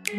আজি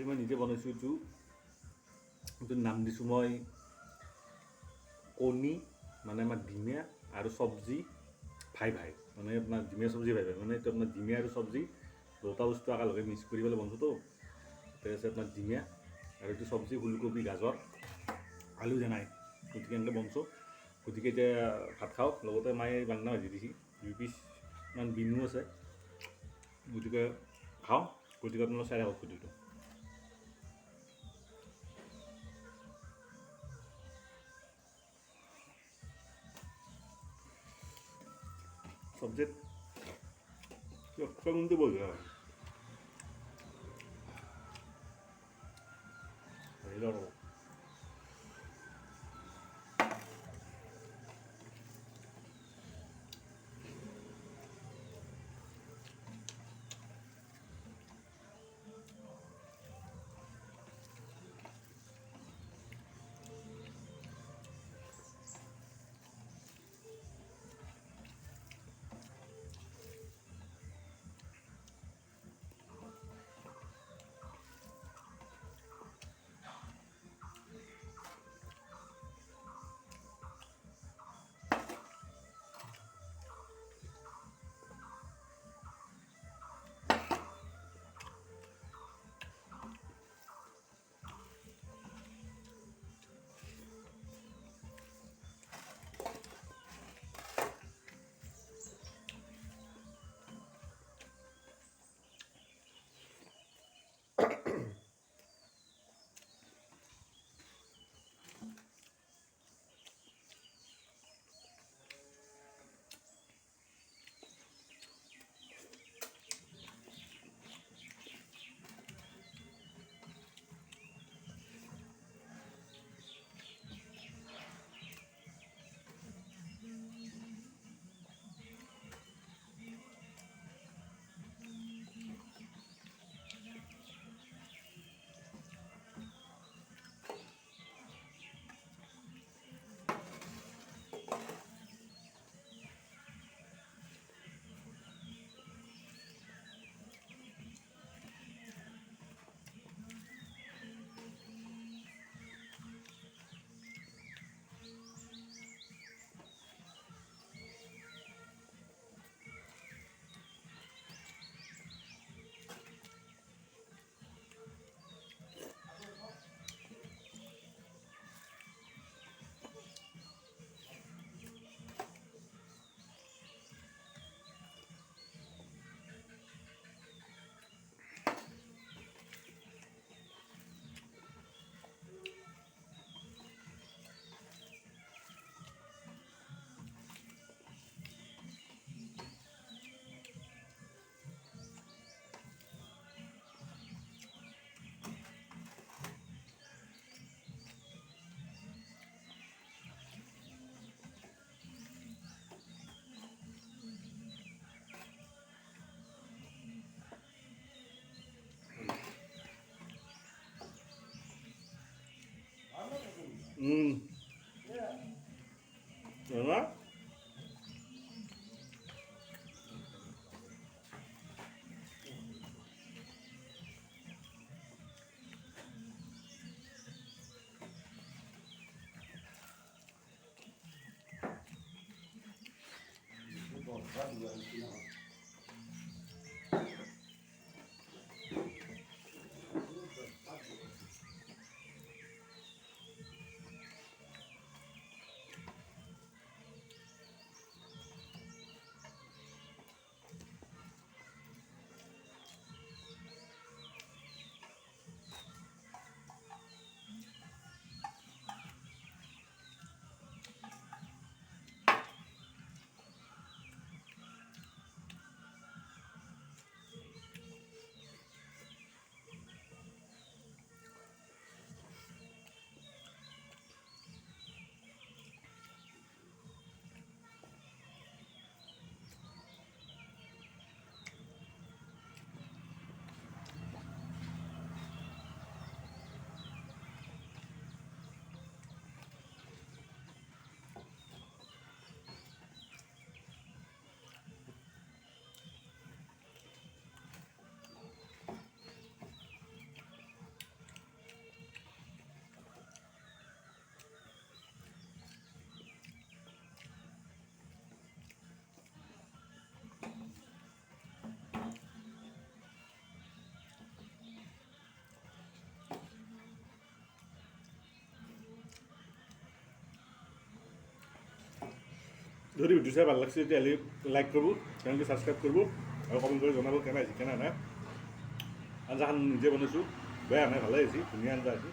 মই নিজে বনাইছোঁ এইটো নাম দিছোঁ মই কণী মানে আমাৰ ডিমীয়া আৰু চব্জি ভাই মানে আপোনাৰ ডিমীয়া চব্জি ভাই মানে এইটো আপোনাৰ ডিমীয়া আৰু চব্জি দুটা বস্তু একেলগে মিক্স কৰি পেলাই বনাইছোঁতো তাতে আছে আপোনাৰ ডিমীয়া আৰু এইটো চব্জি ফুলকবি গাজৰ আলু যে নাই গতিকে এনেকৈ বনাইছোঁ গতিকে এতিয়া ভাত খাওঁ লগতে মায়ে বাংনা ভাজি দিছে 2 পিচমান বিনো আছে গতিকে খাওঁ গতিকে আপোনালোক চাই থাকক ভিডিঅ'টো চব্জিত কিন্তু বঢ়িয়া হয় আৰু না যদি ভিডিও চাই ভাল লাগছে তেতিয়াহ'লে লাইক কৰিব চেনেলটো ছাবস্ক্ৰাইব কৰিব আৰু কমেণ্ট কৰি জনাব কেনে হৈছে কেনে নাই আঞ্জাখন নিজে বনাইছোঁ বেয়া নাই ভালেই হৈছে ধুনীয়া আঞ্জা আছে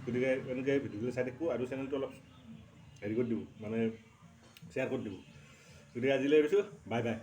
গতিকে এনেকৈ ভিডিঅ'বিলাক চাই থাকোঁ আৰু চেনেলটো অলপ হেৰি কৰি দিব মানে শ্বেয়াৰ কৰি দিব গতিকে আজিলৈ এৰিছোঁ বাই বাই